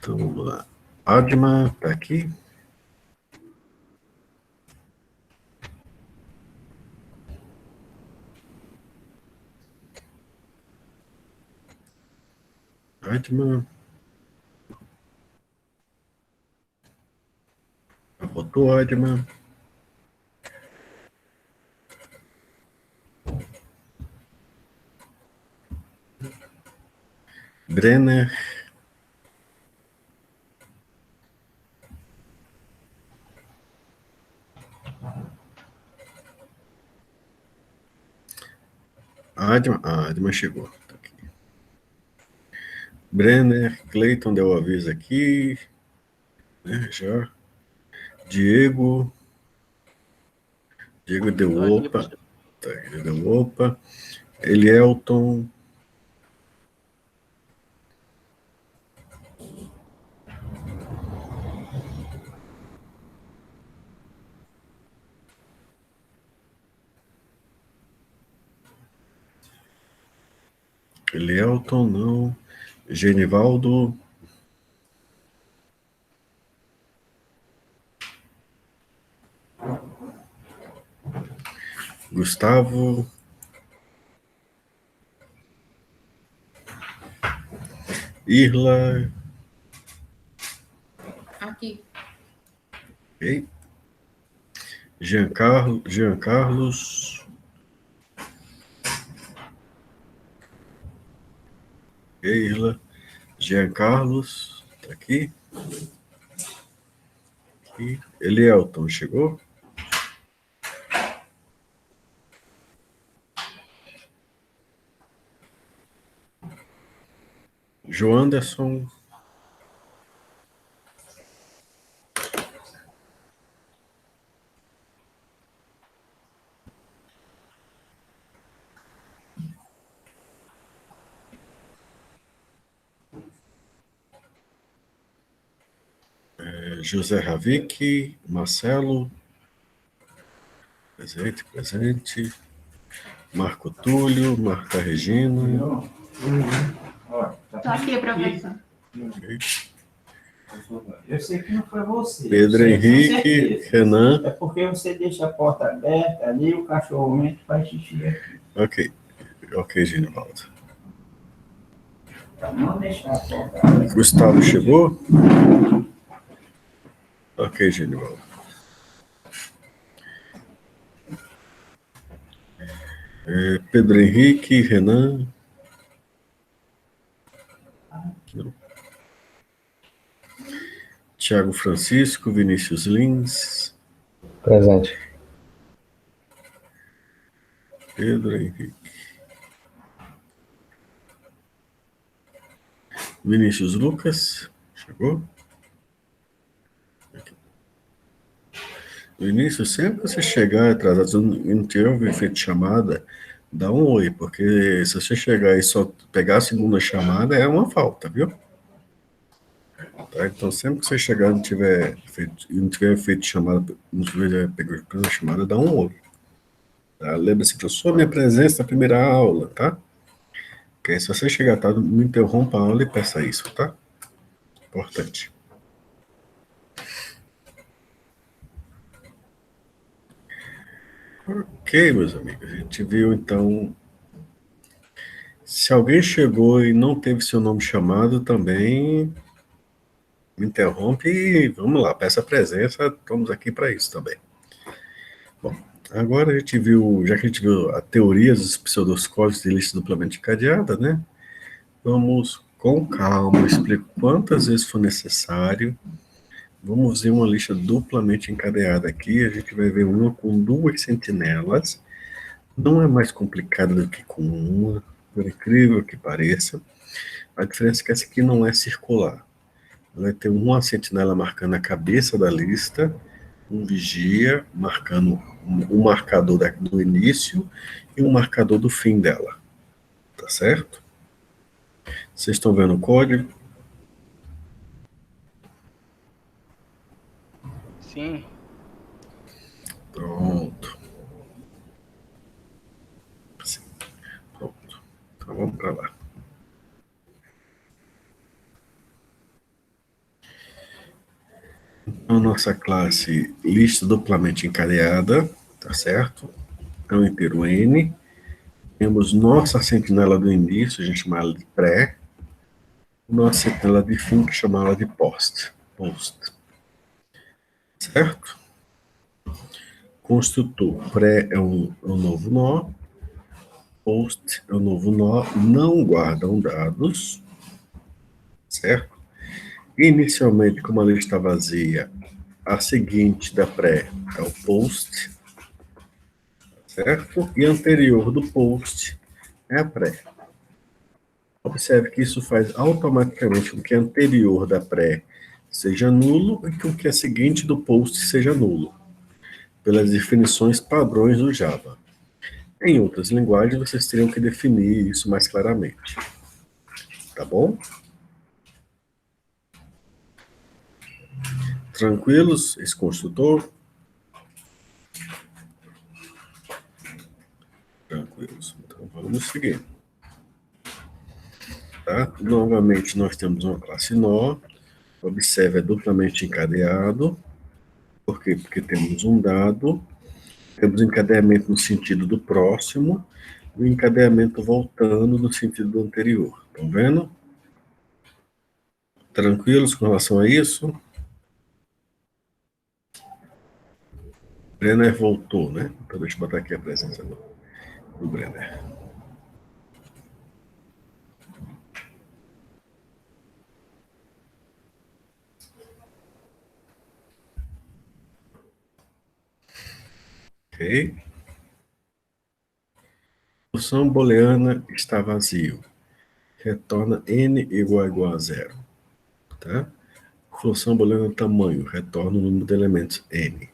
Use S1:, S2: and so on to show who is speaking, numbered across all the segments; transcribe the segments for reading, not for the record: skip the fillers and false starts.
S1: Então, vamos lá. Adma, tá aqui? Adma. Botou Adma. Brenner. Adma chegou. Tá aqui. Brenner, Clayton deu aviso aqui. Né, já. Diego deu opa. Tá, ele deu opa. Elielton. Elielton, não. Genivaldo. Gustavo. Irla.
S2: Aqui.
S1: Ok. Jean Carlos. Irla. Jean Carlos. Tá aqui. Aqui. Elielton, chegou? Joanderson. José Ravik, Marcelo, presente. Marco Túlio, Marta Regina.
S2: Tô aqui, professor.
S1: Okay.
S3: Eu sei que não foi você.
S1: Pedro Henrique, Renan.
S3: É porque você deixa a porta aberta ali, o cachorro entra e faz xixi aqui.
S1: Ok, Genivaldo.
S3: Pra não deixar a porta aberta.
S1: Gustavo chegou? Ok, Genivaldo. Pedro Henrique, Renan. Não. Tiago Francisco, Vinícius Lins.
S4: Presente.
S1: Pedro Henrique. Vinícius Lucas. Chegou? No início, sempre que você chegar atrasado e não tiver feito chamada, dá um oi, porque se você chegar e só pegar a segunda chamada, é uma falta, viu? Tá? Então, sempre que você chegar e não tiver feito chamada, não tiver pegado a chamada, dá um oi. Tá? Lembre-se que eu sou a minha presença na primeira aula, tá? Porque se você chegar tarde, não interrompa a aula e peça isso, tá? Importante. Ok, meus amigos, a gente viu então. Se alguém chegou e não teve seu nome chamado, também me interrompe e vamos lá, peça presença, estamos aqui para isso também. Bom, agora a gente viu, já que a gente viu a teoria dos pseudocódigos de lista duplamente encadeada, né? Vamos com calma, explico quantas vezes for necessário. Vamos ver uma lista duplamente encadeada aqui, a gente vai ver uma com duas sentinelas. Não é mais complicada do que com uma, por incrível que pareça. A diferença é que essa aqui não é circular. Vai ter uma sentinela marcando a cabeça da lista, um vigia marcando um marcador do início e um marcador do fim dela. Tá certo? Vocês estão vendo o código?
S5: Sim.
S1: Pronto. Assim. Pronto. Então vamos para lá. A nossa classe lista duplamente encadeada, tá certo? É um inteiro N. Temos nossa sentinela do início, a gente chama ela de pré. Nossa sentinela de fim, que chama ela de post. Certo? Construtor pré é um novo nó. Post é um novo nó. Não guardam dados. Certo? Inicialmente, como a lista está vazia, a seguinte da pré é o post, certo? E a anterior do post é a pré. Observe que isso faz automaticamente com que a anterior da pré seja nulo e com que a seguinte do post seja nulo, pelas definições padrões do Java. Em outras linguagens, vocês teriam que definir isso mais claramente. Tá bom? Tranquilos, esse construtor? Tranquilos. Então, vamos seguir. Tá? Novamente, nós temos uma classe nó. Observe, é duplamente encadeado. Por quê? Porque temos um dado, temos encadeamento no sentido do próximo, e o encadeamento voltando no sentido do anterior. Estão vendo? Tranquilos com relação a isso? Brenner voltou, né? Então deixa eu botar aqui a presença do Brenner. Ok? Função booleana está vazio. Retorna n igual a zero. Tá? Função booleana tamanho. Retorna o número de elementos n.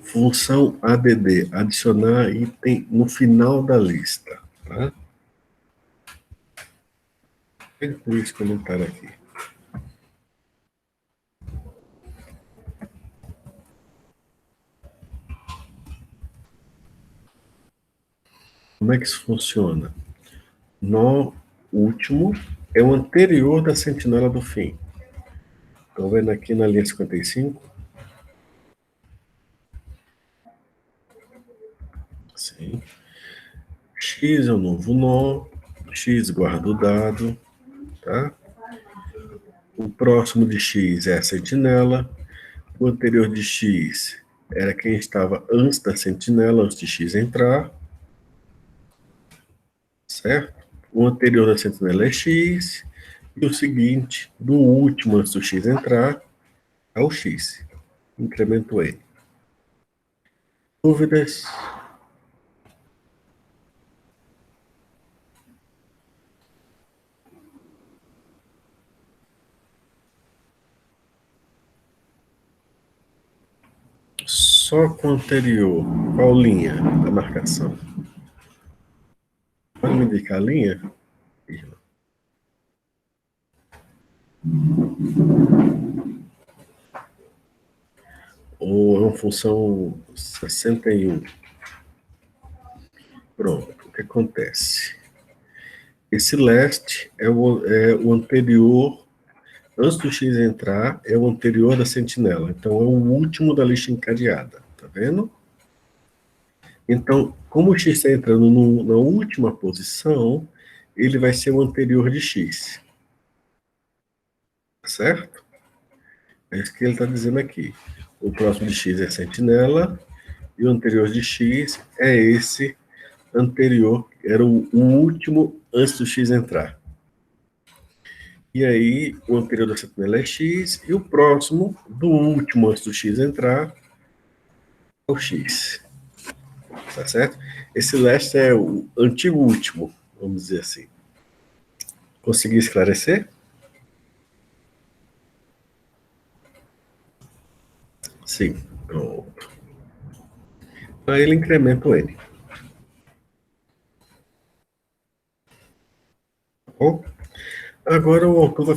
S1: Função add. Adicionar item no final da lista. Tá? Vou incluir esse comentário aqui. Como é que isso funciona? Nó último é o anterior da sentinela do fim. Estão vendo aqui na linha 55? Sim. X é o novo nó, X guarda o dado, tá? O próximo de X é a sentinela, o anterior de X era quem estava antes da sentinela, antes de X entrar, certo? O anterior da sentinela é X, e o seguinte, do último antes do X entrar, é o X. Incremento N. Dúvidas? Só com o anterior. Qual linha da marcação? Pode me indicar a linha? Ou é uma função 61? Pronto, o que acontece? Esse last é o anterior, antes do X entrar, é o anterior da sentinela. Então, é o último da lista encadeada. Tá vendo? Então, como o X está entrando na última posição, ele vai ser o anterior de X. Certo? É isso que ele está dizendo aqui. O próximo de X é sentinela, e o anterior de X é esse anterior, era o último antes do X entrar. E aí, o anterior da sentinela é X, e o próximo, do último antes do X entrar, é o X. Tá certo? Esse last é o antigo último, vamos dizer assim. Consegui esclarecer? Sim. Pronto. Aí ele incrementa o N. Bom, agora o autor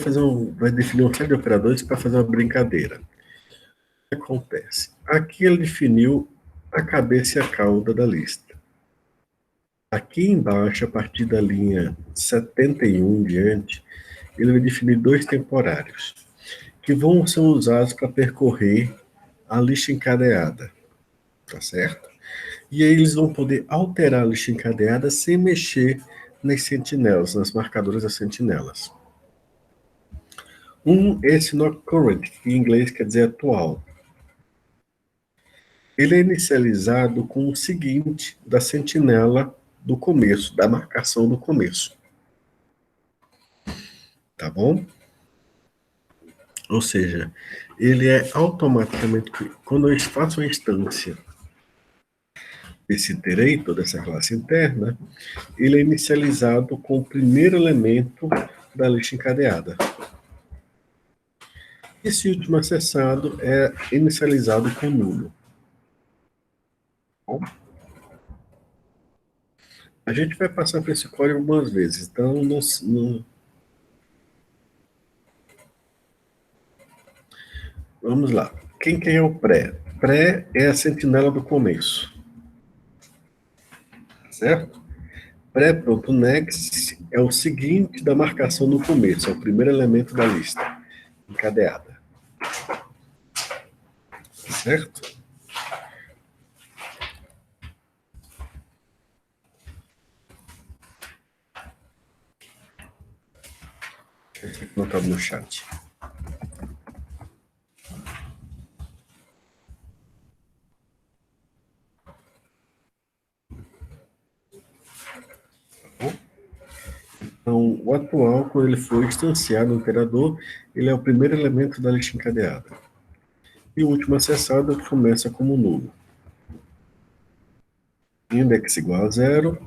S1: vai definir uma série de operadores para fazer uma brincadeira. O que acontece? Aqui ele definiu a cabeça e a cauda da lista. Aqui embaixo, a partir da linha 71 em diante, ele vai definir dois temporários, que vão ser usados para percorrer a lista encadeada, tá certo? E aí eles vão poder alterar a lista encadeada sem mexer nas sentinelas, nas marcadoras das sentinelas. Esse not current, que em inglês quer dizer atual. Ele é inicializado com o seguinte da sentinela do começo, da marcação do começo. Tá bom? Ou seja, ele é automaticamente, quando eu faço uma instância desse iterator, dessa classe interna, ele é inicializado com o primeiro elemento da lista encadeada. Esse último acessado é inicializado com nulo. Bom, a gente vai passar por esse código algumas vezes, então vamos lá. Quem que é o pré? Pré é a sentinela do começo. Certo? Pré.next é o seguinte da marcação no começo, é o primeiro elemento da lista encadeada. Certo? Notado no chat. Então, o atual, quando ele for instanciado no operador, ele é o primeiro elemento da lista encadeada. E o último acessado começa como nulo. Index igual a zero.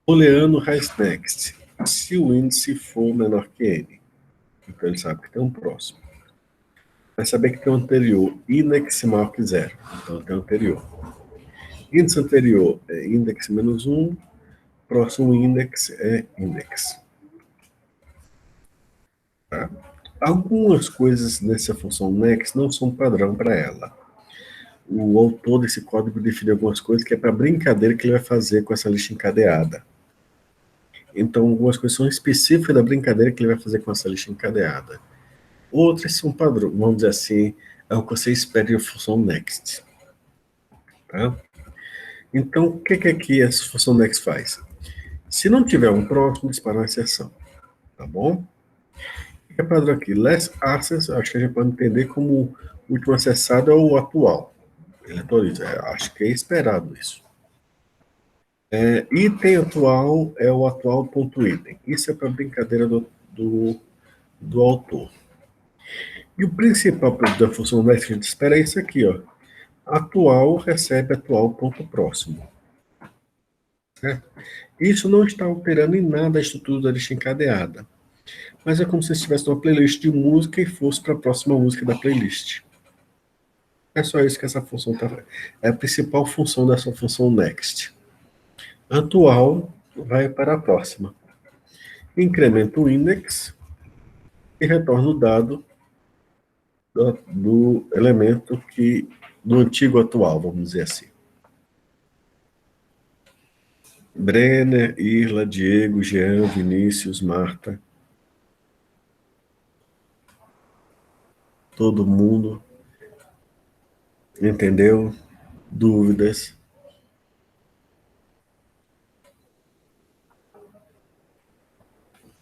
S1: Booleano raiz next. Se o índice for menor que n. Então ele sabe que tem um próximo. Vai saber que tem um anterior. Index maior que zero. Então tem um anterior. Índice anterior é index menos 1. Próximo index é index. Tá? Algumas coisas nessa função next não são padrão para ela. O autor desse código define algumas coisas que é para brincadeira que ele vai fazer com essa lista encadeada. Então, algumas coisas são específicas da brincadeira que ele vai fazer com essa lista encadeada. Outras são padrão, vamos dizer assim, é o que você espera de função next. Tá? Então, o que essa função next faz? Se não tiver um próximo, dispara uma exceção. Tá bom? O que é padrão aqui? Last access, acho que a gente pode entender como o último acessado é o atual. Ele atualiza. Acho que é esperado isso. Item atual é o atual ponto item. Isso é para brincadeira do autor. E o principal da função next que a gente espera é isso aqui, ó. Atual recebe atual ponto próximo. Certo? Isso não está alterando em nada a estrutura da lista encadeada. Mas é como se estivesse numa playlist de música e fosse para a próxima música da playlist. É só isso que essa função está fazendo. É a principal função dessa função next. Atual vai para a próxima. Incrementa o index e retorna o dado do elemento do antigo atual, vamos dizer assim. Brenner, Irla, Diego, Jean, Vinícius, Marta. Todo mundo entendeu? Dúvidas?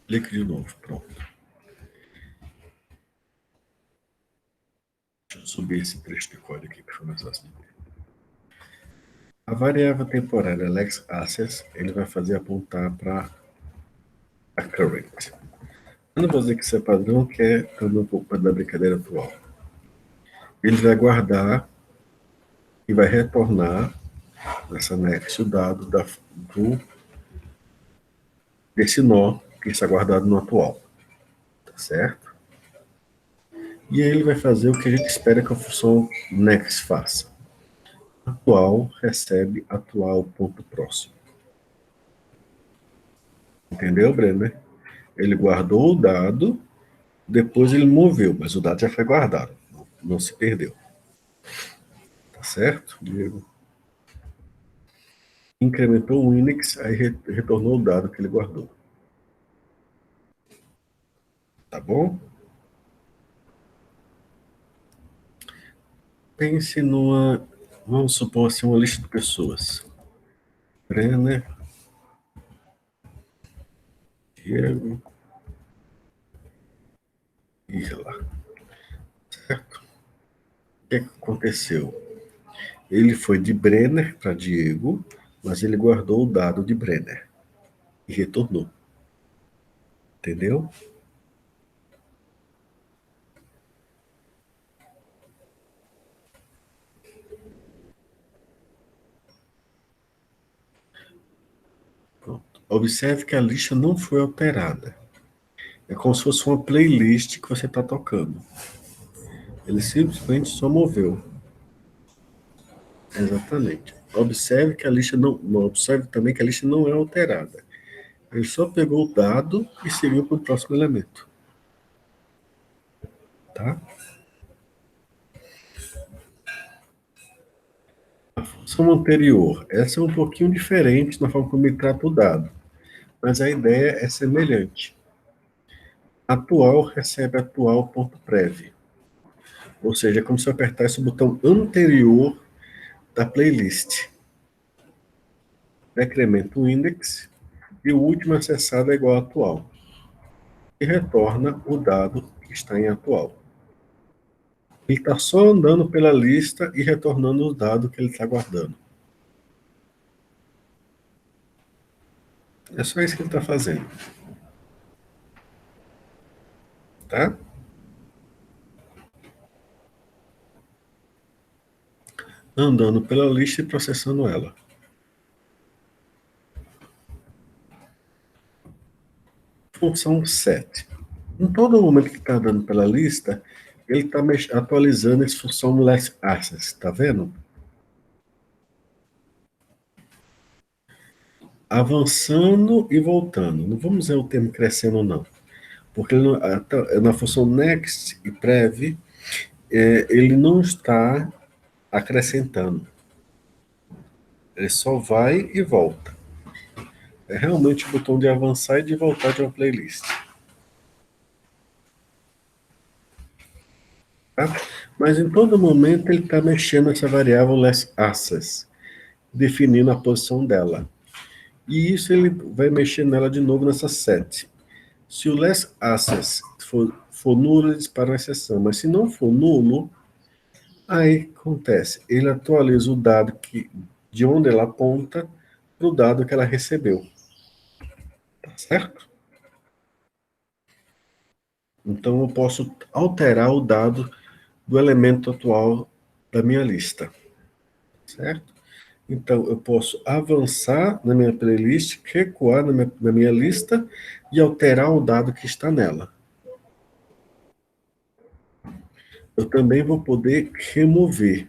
S1: Clique de novo, pronto. Deixa eu subir esse trecho de código aqui para ficar mais fácil de ver. A variável temporária Lex Access, ele vai fazer apontar para a current. Eu não vou dizer que isso é padrão, que é também um pouco da brincadeira atual. Ele vai guardar e vai retornar nessa next o dado desse nó que está guardado no atual. Tá certo? E aí ele vai fazer o que a gente espera que a função next faça. Atual recebe atual ponto próximo. Entendeu, Brenner? Ele guardou o dado, depois ele moveu, mas o dado já foi guardado, não se perdeu. Tá certo, Diego? Incrementou o index, aí retornou o dado que ele guardou. Tá bom? Pense numa, vamos supor assim, uma lista de pessoas. Brenner, Diego e lá. Certo? O que aconteceu? Ele foi de Brenner para Diego, mas ele guardou o dado de Brenner e retornou. Entendeu? Pronto. Observe que a lista não foi alterada. É como se fosse uma playlist que você está tocando. Ele simplesmente só moveu. Exatamente. Observe que a lista observe também que a lista não é alterada. Ele só pegou o dado e seguiu para o próximo elemento. Tá? A função anterior, essa é um pouquinho diferente na forma como ele trata o dado, mas a ideia é semelhante. Atual recebe atual.prev. Ou seja, é como se eu apertasse o botão anterior da playlist. Decrementa o index e o último acessado é igual a atual. E retorna o dado que está em atual. Ele está só andando pela lista e retornando o dado que ele está guardando. É só isso que ele está fazendo. Tá? Andando pela lista e processando ela. Função set. Em todo momento que está andando pela lista, ele está atualizando essa função last access. Está vendo? Avançando e voltando. Não vamos usar o termo crescendo, não. Porque na função next e prev, ele não está acrescentando. Ele só vai e volta. É realmente o botão de avançar e de voltar de uma playlist. Tá? Mas em todo momento ele está mexendo essa variável last access, definindo a posição dela. E isso ele vai mexer nela de novo nessa set. Se o last access for nulo, ele dispara uma exceção. Mas se não for nulo, aí acontece. Ele atualiza o dado de onde ela aponta para o dado que ela recebeu. Tá certo? Então eu posso alterar o dado do elemento atual da minha lista. Certo? Então eu posso avançar na minha playlist, recuar na minha lista e alterar o dado que está nela. Eu também vou poder remover.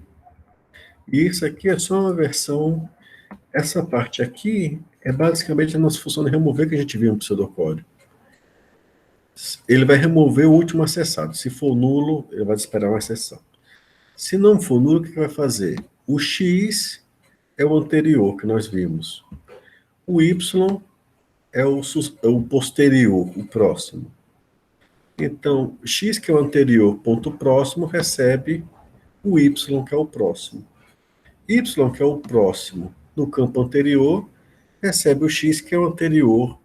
S1: E isso aqui é só uma versão. Essa parte aqui é basicamente a nossa função de remover que a gente viu no pseudocódigo. Ele vai remover o último acessado. Se for nulo, ele vai esperar uma exceção. Se não for nulo, o que vai fazer? O X é o anterior que nós vimos. O Y é o posterior, o próximo. Então, X, que é o anterior, ponto próximo, recebe o Y, que é o próximo. Y, que é o próximo, no campo anterior, recebe o X, que é o anterior,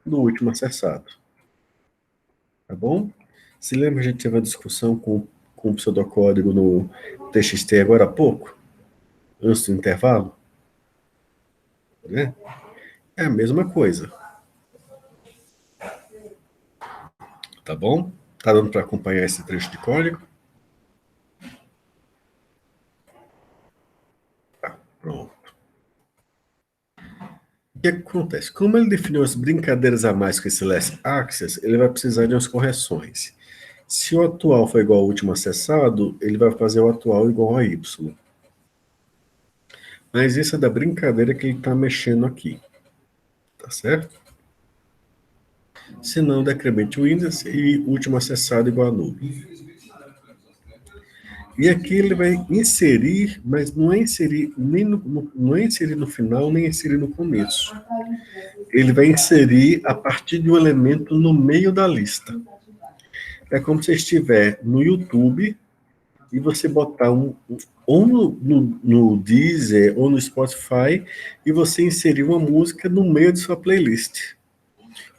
S1: no último acessado. Tá bom? Se lembra, a gente teve uma discussão com o pseudocódigo no TXT agora há pouco? Antes do intervalo? Né? É a mesma coisa. Tá bom? Tá dando para acompanhar esse trecho de código? Tá, pronto. O que acontece? Como ele definiu as brincadeiras a mais com esse last access, ele vai precisar de umas correções. Se o atual for igual ao último acessado, ele vai fazer o atual igual a Y. Mas isso é da brincadeira que ele está mexendo aqui. Tá certo? Se não, decremente o índice e último acessado igual a nulo. E aqui ele vai inserir, mas não é inserir não é inserir no final, nem inserir no começo. Ele vai inserir a partir de um elemento no meio da lista. É como se você estiver no YouTube e você botar ou no Deezer ou no Spotify e você inserir uma música no meio de sua playlist.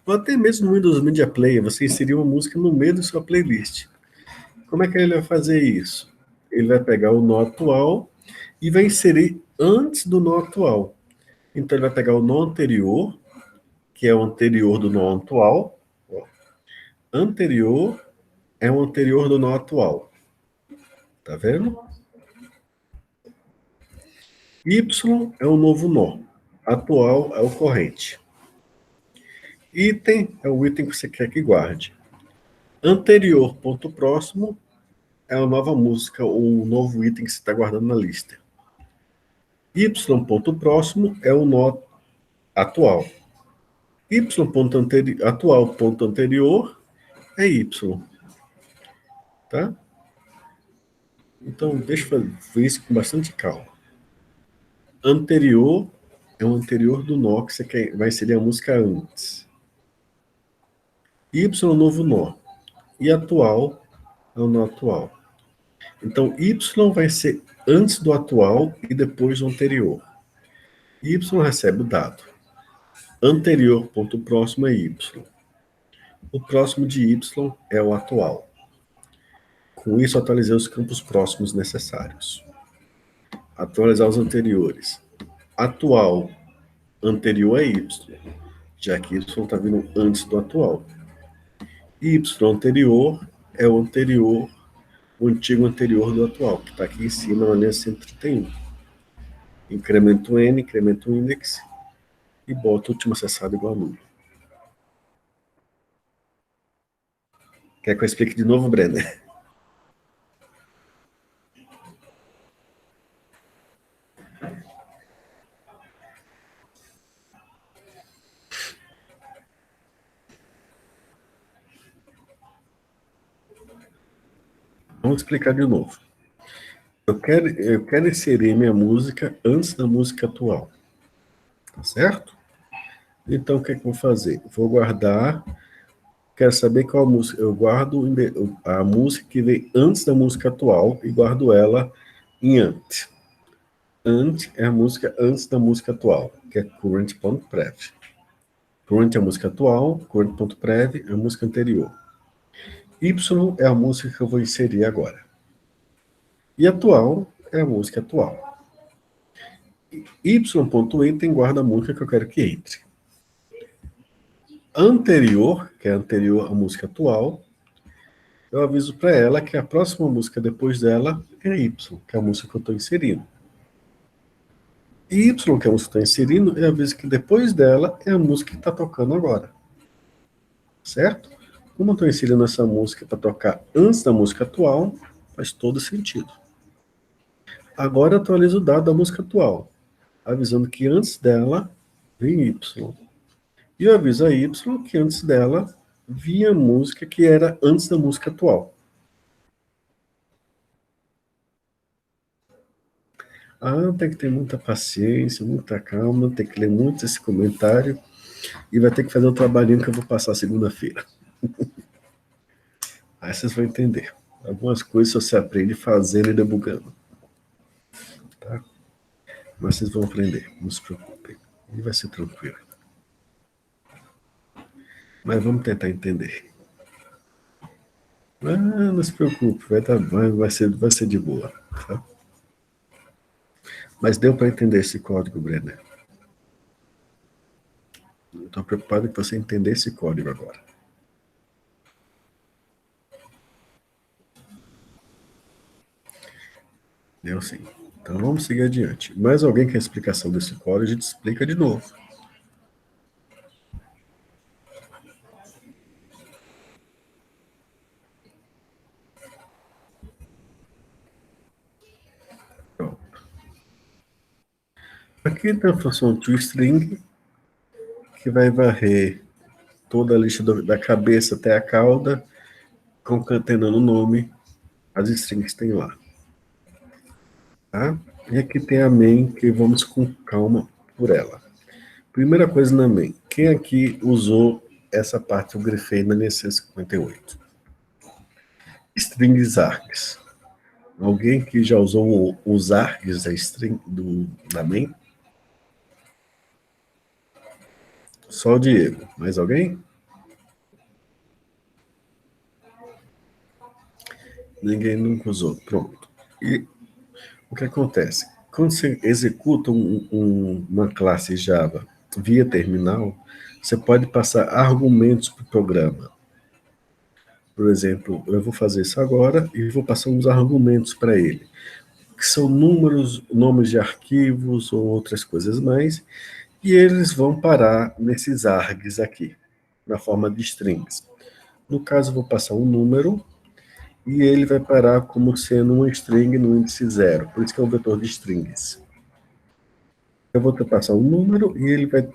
S1: Ou até mesmo no Windows Media Player, você inserir uma música no meio da sua playlist. Como é que ele vai fazer isso? Ele vai pegar o nó atual e vai inserir antes do nó atual. Então ele vai pegar o nó anterior, que é o anterior do nó atual. Anterior é o anterior do nó atual. Tá vendo? Y é o novo nó. Atual é o corrente. Item é o item que você quer que guarde. Anterior, ponto próximo, é a nova música ou o novo item que você está guardando na lista. Y, ponto próximo, é o nó atual. Y, ponto atual, ponto anterior, é Y. Tá? Então, deixa eu ver isso com bastante calma. Anterior é o anterior do nó que você quer, vai inserir a música antes. Y é o novo nó. E atual é o nó atual. Então, Y vai ser antes do atual e depois do anterior. Y recebe o dado. Anterior, ponto próximo, é Y. O próximo de Y é o atual. Com isso, atualizei os campos próximos necessários. Atualizar os anteriores. Atual anterior é Y, já que Y está vindo antes do atual. Y anterior é o anterior, o antigo anterior do atual, que está aqui em cima na linha 131. Incremento N, incremento o index e boto o último acessado igual a nulo. Quer que eu explique de novo, Brenner? Vamos explicar de novo. Eu quero inserir minha música antes da música atual. Tá certo? Então, o que é que eu vou fazer? Vou guardar. Quero saber qual música. Eu guardo a música que vem antes da música atual e guardo ela em ant. Ant é a música antes da música atual, que é current.prev. Current é a música atual, current.prev é a música anterior. Y é a música que eu vou inserir agora. E atual é a música atual. Y.item guarda a música que eu quero que entre. Anterior, que é anterior à música atual, eu aviso para ela que a próxima música depois dela é Y, que é a música que eu estou inserindo. E Y, que é a música que eu estou inserindo, eu aviso que depois dela é a música que está tocando agora. Certo? Como eu estou inserindo essa música para tocar antes da música atual, faz todo sentido. Agora eu atualizo o dado da música atual, avisando que antes dela vem Y. E eu aviso a Y que antes dela vinha a música que era antes da música atual. Tem que ter muita paciência, muita calma, tem que ler muito esse comentário e vai ter que fazer um trabalhinho que eu vou passar segunda-feira. Aí vocês vão entender. Algumas coisas você aprende fazendo e debugando. Tá? Mas vocês vão aprender, não se preocupem. E vai ser tranquilo. Mas vamos tentar entender. Não se preocupe, vai ser de boa. Tá? Mas deu para entender esse código, Brenner? Estou preocupado em você entender esse código agora. Deu sim. Então vamos seguir adiante. Mais alguém quer explicação desse código? A gente explica de novo. Pronto. Aqui tem a função toString, que vai varrer toda a lista da cabeça até a cauda, concatenando o nome, as strings que tem lá. Tá? E aqui tem a main, que vamos com calma por ela. Primeira coisa na main. Quem aqui usou essa parte que eu grifei na linha 158? Strings args. Alguém que já usou os args da string da main? Só o Diego. Mais alguém? Ninguém nunca usou. Pronto. E o que acontece? Quando você executa uma classe Java via terminal, você pode passar argumentos para o programa. Por exemplo, eu vou fazer isso agora e vou passar uns argumentos para ele, que são números, nomes de arquivos ou outras coisas mais, e eles vão parar nesses args aqui, na forma de strings. No caso, eu vou passar um número e ele vai parar como sendo uma string no índice 0, por isso que é um vetor de strings. Eu vou passar um número e ele vai,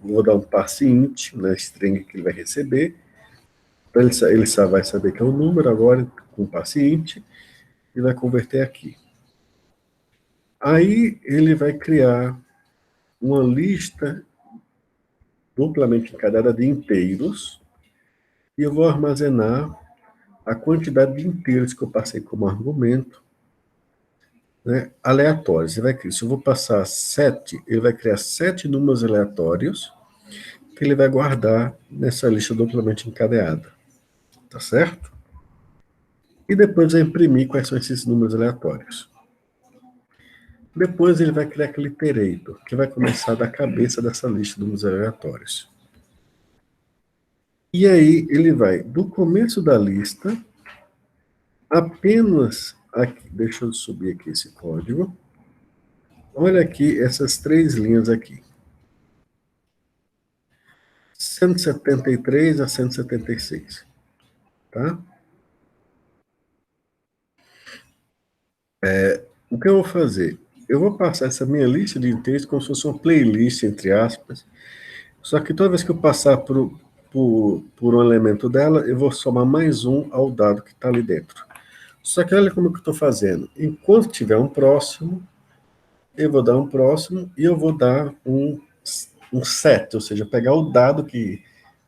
S1: vou dar um parse int na string que ele vai receber, então ele só vai saber que é um número agora, com parse int, e vai converter aqui. Aí ele vai criar uma lista duplamente encadeada de inteiros, e eu vou armazenar a quantidade de inteiros que eu passei como argumento, né, aleatórios. Se eu vou passar 7, ele vai criar 7 números aleatórios que ele vai guardar nessa lista duplamente encadeada. Tá certo? E depois vai imprimir quais são esses números aleatórios. Depois ele vai criar aquele iterator, que vai começar da cabeça dessa lista de números aleatórios. E aí ele vai, do começo da lista, apenas aqui, deixa eu subir aqui esse código. Olha aqui essas 3 linhas aqui. 173 a 176. Tá? O que eu vou fazer? Eu vou passar essa minha lista de inteiros como se fosse uma playlist, entre aspas. Só que toda vez que eu passar por um elemento dela, eu vou somar mais um ao dado que está ali dentro. Só que olha como que eu estou fazendo. Enquanto tiver um próximo, eu vou dar um próximo e eu vou dar um set, ou seja, pegar o dado que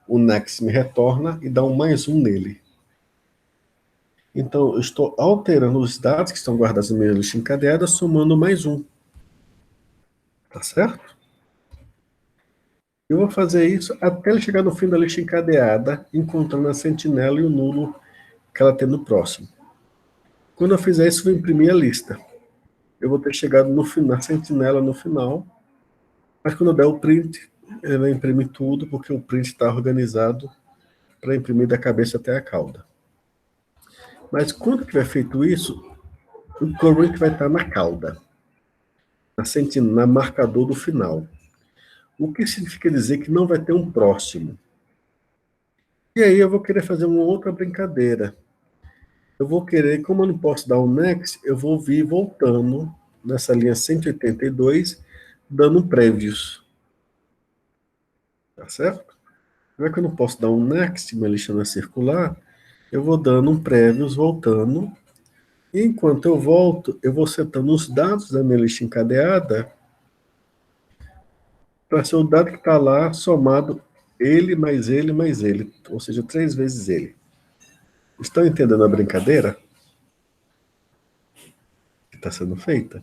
S1: o next me retorna e dar um mais um nele. Então, eu estou alterando os dados que estão guardados na minha lista encadeada, somando mais um. Tá certo? Eu vou fazer isso até ele chegar no fim da lista encadeada, encontrando a sentinela e o nulo que ela tem no próximo. Quando eu fizer isso, eu vou imprimir a lista. Eu vou ter chegado na sentinela no final, mas quando eu der o print, ele vai imprimir tudo, porque o print está organizado para imprimir da cabeça até a cauda. Mas quando tiver feito isso, o current vai estar na cauda, na marcador do final. O que significa dizer que não vai ter um próximo. E aí eu vou querer fazer uma outra brincadeira. Eu vou querer, como eu não posso dar um next, eu vou vir voltando nessa linha 182, dando um previous. Tá certo? Já que eu não posso dar um next, minha lista não é circular, eu vou dando um previous, voltando. E enquanto eu volto, eu vou setando os dados da minha lista encadeada para ser o dado que está lá somado ele mais ele mais ele, ou seja, 3 vezes ele. Estão entendendo a brincadeira que está sendo feita?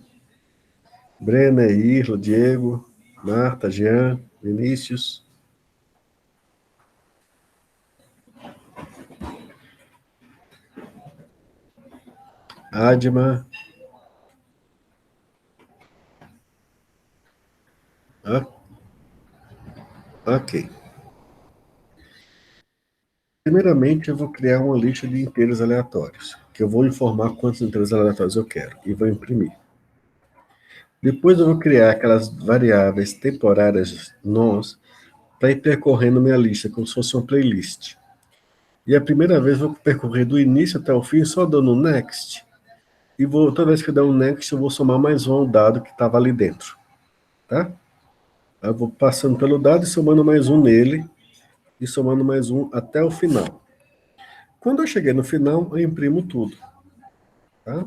S1: Brenner, Irlo, Diego, Marta, Jean, Vinícius. Adma. Ok. Primeiramente, eu vou criar uma lista de inteiros aleatórios, que eu vou informar quantos inteiros aleatórios eu quero, e vou imprimir. Depois eu vou criar aquelas variáveis temporárias nonce para ir percorrendo minha lista, como se fosse uma playlist. E a primeira vez eu vou percorrer do início até o fim, só dando um next, e toda vez que eu der um next, eu vou somar mais um ao dado que estava ali dentro. Tá? Eu vou passando pelo dado e somando mais um nele, e somando mais um até o final. Quando eu cheguei no final, eu imprimo tudo. Tá?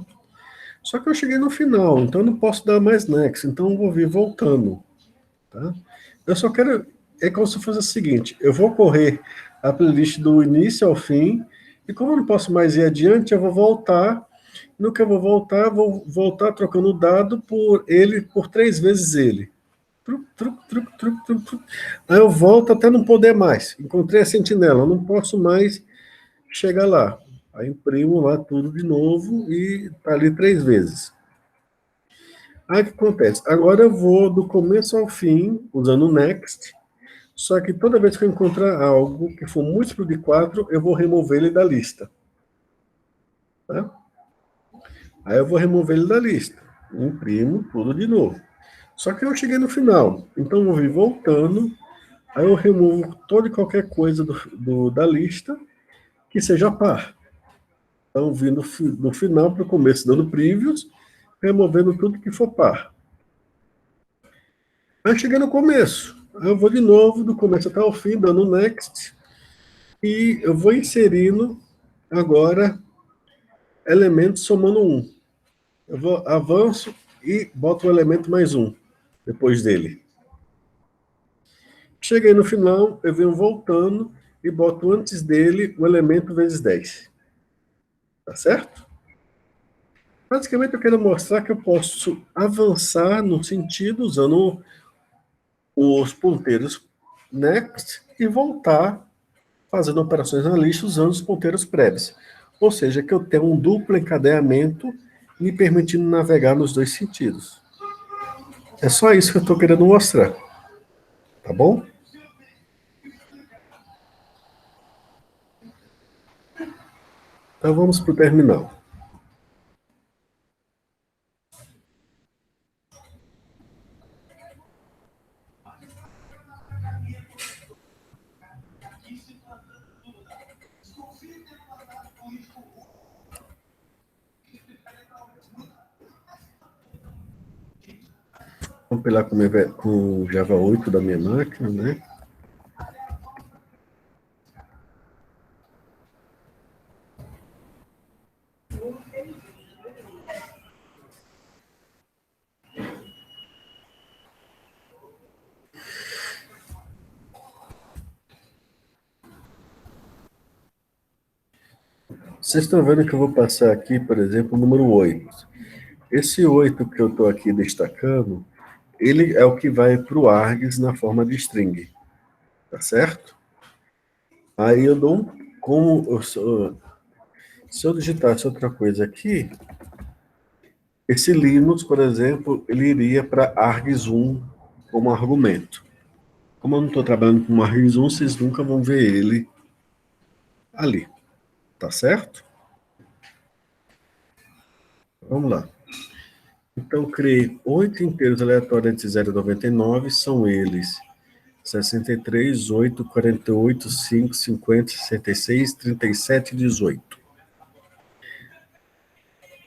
S1: Só que eu cheguei no final, então eu não posso dar mais next, então eu vou vir voltando. Tá? Eu só quero... É como se fosse o seguinte, eu vou correr a playlist do início ao fim, E como eu não posso mais ir adiante, eu vou voltar. No que eu vou voltar trocando o dado por ele, por 3 vezes ele. Truc, truc, truc, truc, truc, truc. Aí eu volto até não poder mais. Encontrei a sentinela, eu não posso mais chegar lá. Aí imprimo lá tudo de novo e tá ali 3 vezes. Aí o que acontece? Agora eu vou do começo ao fim, usando o next, só que toda vez que eu encontrar algo que for múltiplo de 4, eu vou remover ele da lista. Tá? Aí eu vou remover ele da lista. Imprimo tudo de novo. Só que eu cheguei no final. Então eu vou vir voltando. Aí eu removo toda e qualquer coisa da lista que seja par. Então vindo do final para o começo, dando previews, removendo tudo que for par. Aí eu cheguei no começo. Aí eu vou de novo, do começo até o fim, dando next. E eu vou inserindo agora elementos somando 1. Eu vou avanço e boto o elemento mais 1 depois dele. Cheguei no final, eu venho voltando e boto antes dele o elemento vezes 10. Tá certo? Basicamente eu quero mostrar que eu posso avançar no sentido usando os ponteiros next e voltar fazendo operações na lista usando os ponteiros previos. Ou seja, que eu tenho um duplo encadeamento me permitindo navegar nos dois sentidos. É só isso que eu estou querendo mostrar. Tá bom? Então vamos para o terminal. Vou compilar com o Java 8 da minha máquina, né? Vocês estão vendo que eu vou passar aqui, por exemplo, o número 8. Esse 8 que eu estou aqui destacando, ele é o que vai para o args na forma de string. Tá certo? Aí eu dou se eu digitasse outra coisa aqui, esse Linux, por exemplo, ele iria para args1 como argumento. Como eu não estou trabalhando com args1, vocês nunca vão ver ele ali. Tá certo? Vamos lá. Então, criei 8 inteiros aleatórios entre 0 e 99, são eles 63, 8, 48, 5, 50, 66, 37 e 18.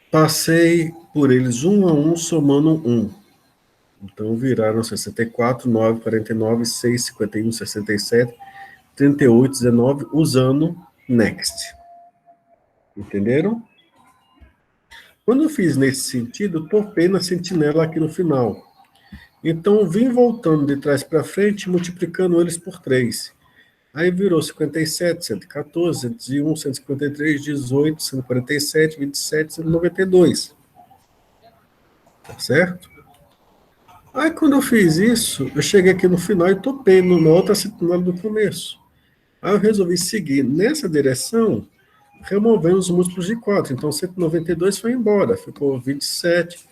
S1: Passei por eles um a um, somando 1. Então, viraram 64, 9, 49, 6, 51, 67, 38, 19, usando next. Entenderam? Quando eu fiz nesse sentido, topei na sentinela aqui no final. Então, vim voltando de trás para frente, multiplicando eles por 3. Aí virou 57, 114, 101, 153, 18, 147, 27, 192. Tá certo? Aí, quando eu fiz isso, eu cheguei aqui no final e topei na outra sentinela do começo. Aí eu resolvi seguir nessa direção, removendo os múltiplos de 4. Então, 192 foi embora, ficou 27,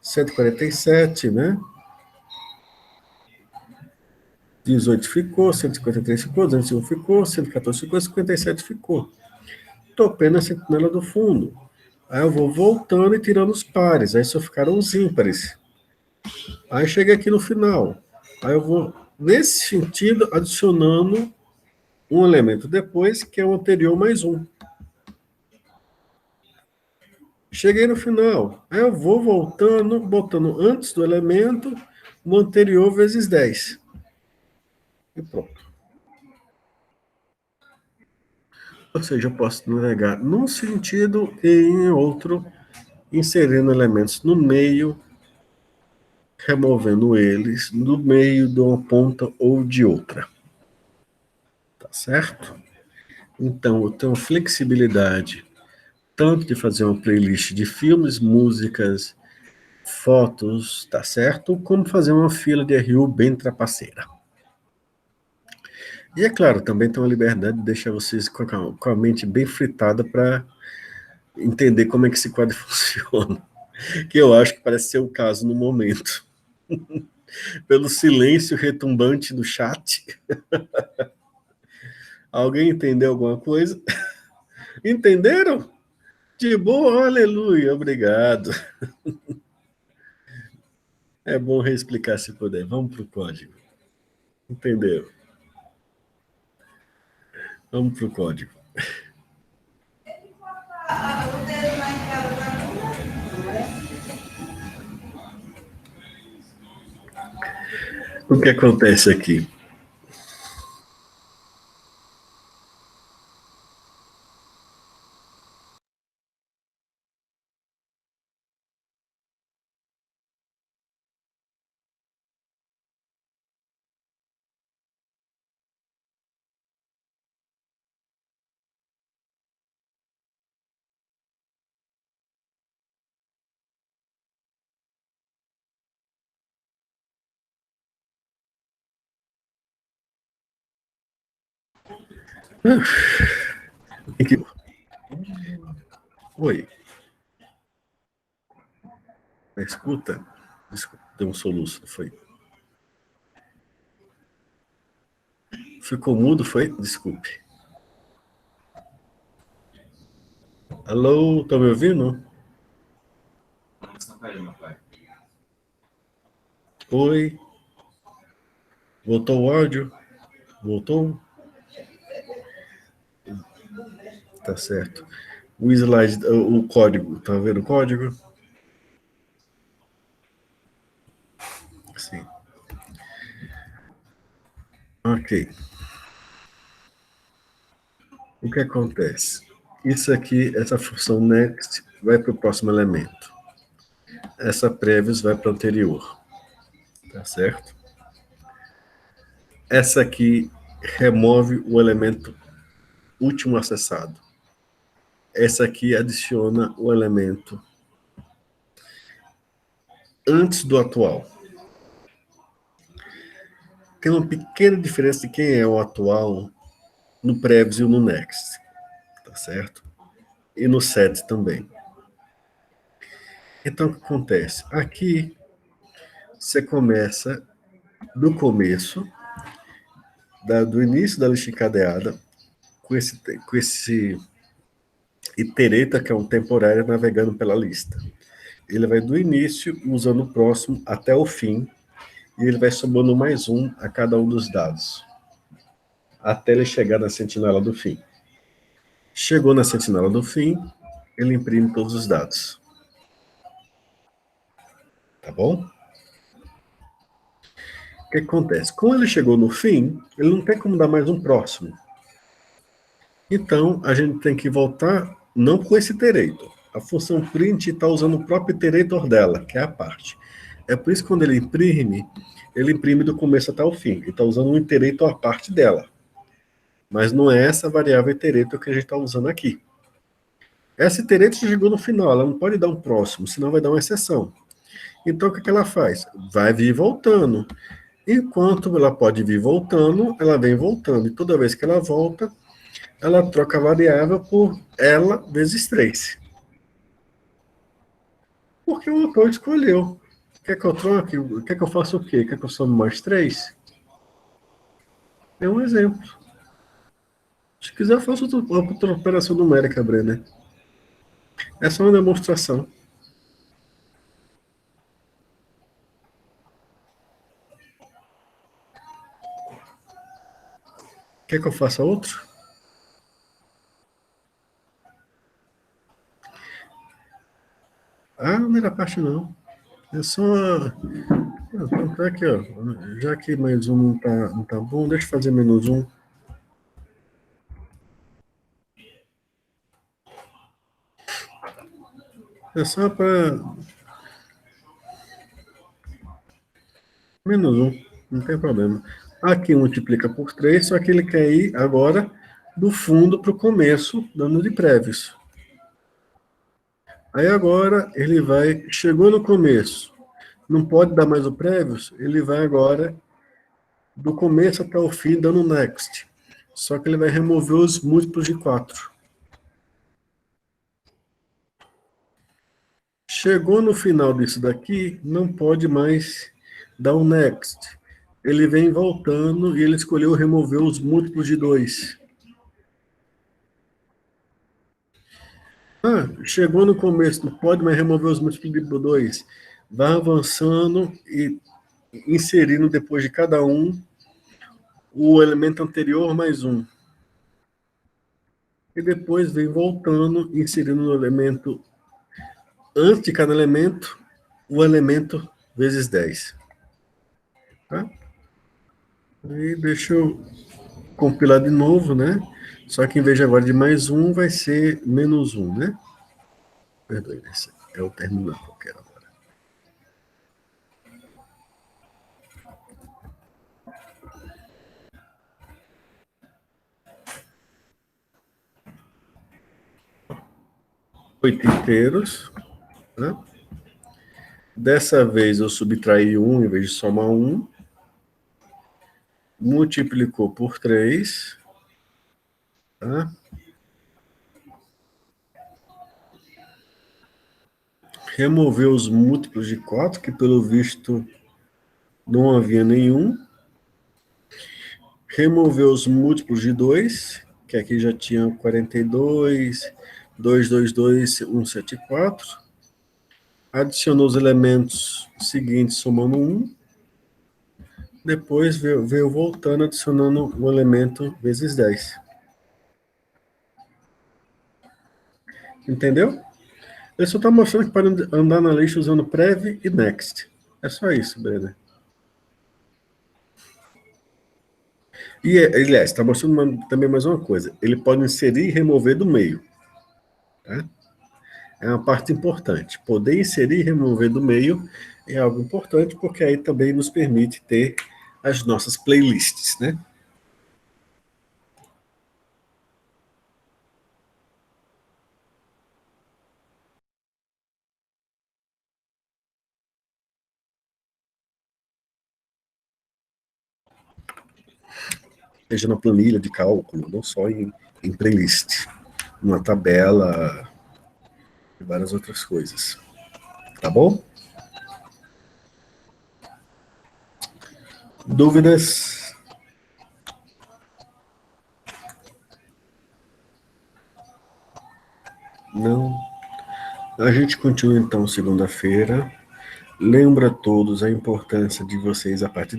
S1: 147, né? 18 ficou, 153 ficou, 201 ficou, 114 ficou, 57 ficou. Topei na sentinela do fundo. Aí eu vou voltando e tirando os pares, aí só ficaram os ímpares. Aí cheguei aqui no final. Aí eu vou, nesse sentido, adicionando um elemento depois, que é o anterior mais um. Cheguei no final. Aí eu vou voltando, botando antes do elemento no anterior vezes 10. E pronto. Ou seja, eu posso navegar num sentido e em outro, inserindo elementos no meio, removendo eles no meio de uma ponta ou de outra. Tá certo? Então, eu tenho flexibilidade tanto de fazer uma playlist de filmes, músicas, fotos, tá certo? Como fazer uma fila de RU bem trapaceira. E é claro, também tem uma liberdade de deixar vocês com a mente bem fritada para entender como é que esse quadro funciona. Que eu acho que parece ser o caso no momento. Pelo silêncio retumbante do chat. Alguém entendeu alguma coisa? Entenderam? De boa, aleluia, obrigado. É bom reexplicar se puder. Vamos para o código. Entendeu? Vamos para o código. O que acontece aqui? Oi, escuta? Desculpa, deu um soluço, foi? Ficou mudo, foi? Desculpe. Alô, tá me ouvindo? Oi. Voltou o áudio? Voltou? Tá certo. O slide, o código, tá vendo o código? Sim. Ok. O que acontece? Isso aqui, essa função next vai para o próximo elemento. Essa previous vai para o anterior. Tá certo? Essa aqui remove o elemento último acessado. Essa aqui adiciona o elemento antes do atual. Tem uma pequena diferença de quem é o atual no previous e no next. Tá certo? E no set também. Então, o que acontece? Aqui, você começa do começo, do início da lista encadeada, com esse itereta, que é um temporário, navegando pela lista. Ele vai do início, usando o próximo, até o fim, e ele vai somando mais um a cada um dos dados, até ele chegar na sentinela do fim. Chegou na sentinela do fim, ele imprime todos os dados. Tá bom? O que acontece? Como ele chegou no fim, ele não tem como dar mais um próximo. Então, a gente tem que voltar, não com esse iterator. A função print está usando o próprio iterator dela, que é a parte. É por isso que quando ele imprime do começo até o fim. Ele está usando um iterator à parte dela. Mas não é essa variável iterator que a gente está usando aqui. Essa iterator chegou no final, ela não pode dar um próximo, senão vai dar uma exceção. Então, o que ela faz? Vai vir voltando. Enquanto ela pode vir voltando, ela vem voltando. E toda vez que ela volta, ela troca a variável por ela vezes 3. Porque o autor escolheu. Quer que eu troque? Quer que eu faça o quê? Quer que eu some mais 3? É um exemplo. Se quiser, eu faço outra operação numérica, Brenner. É só uma demonstração. Quer que eu faça outro? Ah, não era parte não. É só. Então, aqui, ó. Já que mais um não tá bom, deixa eu fazer menos um. É só para. Menos um. Não tem problema. Aqui multiplica por 3, só que ele quer ir agora do fundo para o começo, dando de prévios. Aí agora ele chegou no começo, não pode dar mais o prévios, ele vai agora do começo até o fim dando next. Só que ele vai remover os múltiplos de 4. Chegou no final disso daqui, não pode mais dar um next. Ele vem voltando e ele escolheu remover os múltiplos de 2. Chegou no começo, não pode mais remover os múltiplos de 2. Vai avançando e inserindo depois de cada um o elemento anterior mais um. E depois vem voltando, inserindo no elemento, antes de cada elemento, o elemento vezes 10. Tá? Aí deixa eu compilar de novo, né? Só que em vez de agora de mais um, vai ser menos um, né? Perdoe, esse é o terminal que eu quero agora. Oito inteiros, né? Dessa vez eu subtraí 1 em vez de somar 1. Multiplicou por 3. Tá? Removeu os múltiplos de 4, que pelo visto não havia nenhum. Removeu os múltiplos de 2, que aqui já tinha 42, 222, 174. Adicionou os elementos seguintes, somando 1. Depois veio voltando, adicionando o elemento vezes 10. Entendeu? Ele só está mostrando que pode andar na lista usando prev e next. É só isso, Brenner. E, aliás, está mostrando também mais uma coisa. Ele pode inserir e remover do meio. Tá? É uma parte importante. Poder inserir e remover do meio é algo importante, porque aí também nos permite ter as nossas playlists, né? Seja na planilha de cálculo, não só em playlist, uma tabela e várias outras coisas. Tá bom? Dúvidas? Não? A gente continua então segunda-feira. Lembra a todos a importância de vocês, a partir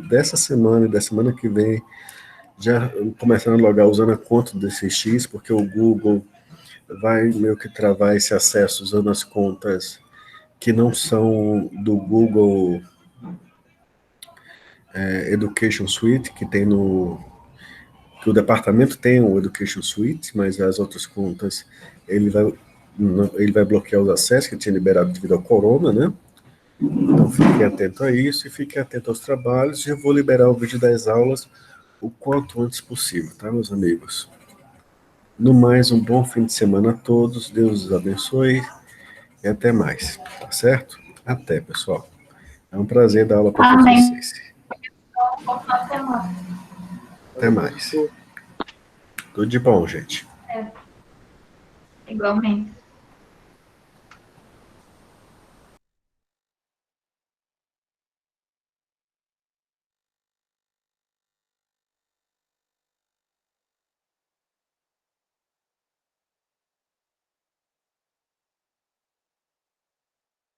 S1: dessa semana e da semana que vem, já começando a logar usando a conta do DCX, porque o Google vai meio que travar esse acesso usando as contas que não são do Google Education Suite, que tem que o departamento tem o Education Suite, mas as outras contas ele vai bloquear os acessos que tinha liberado devido ao corona, né? Então fiquem atentos a isso e fiquem atentos aos trabalhos. E eu vou liberar o vídeo das aulas o quanto antes possível, tá, meus amigos? No mais, um bom fim de semana a todos. Deus os abençoe e até mais, tá certo? Até, pessoal. É um prazer dar aula para todos vocês. Até mais. Tudo de bom, gente.
S2: Igualmente.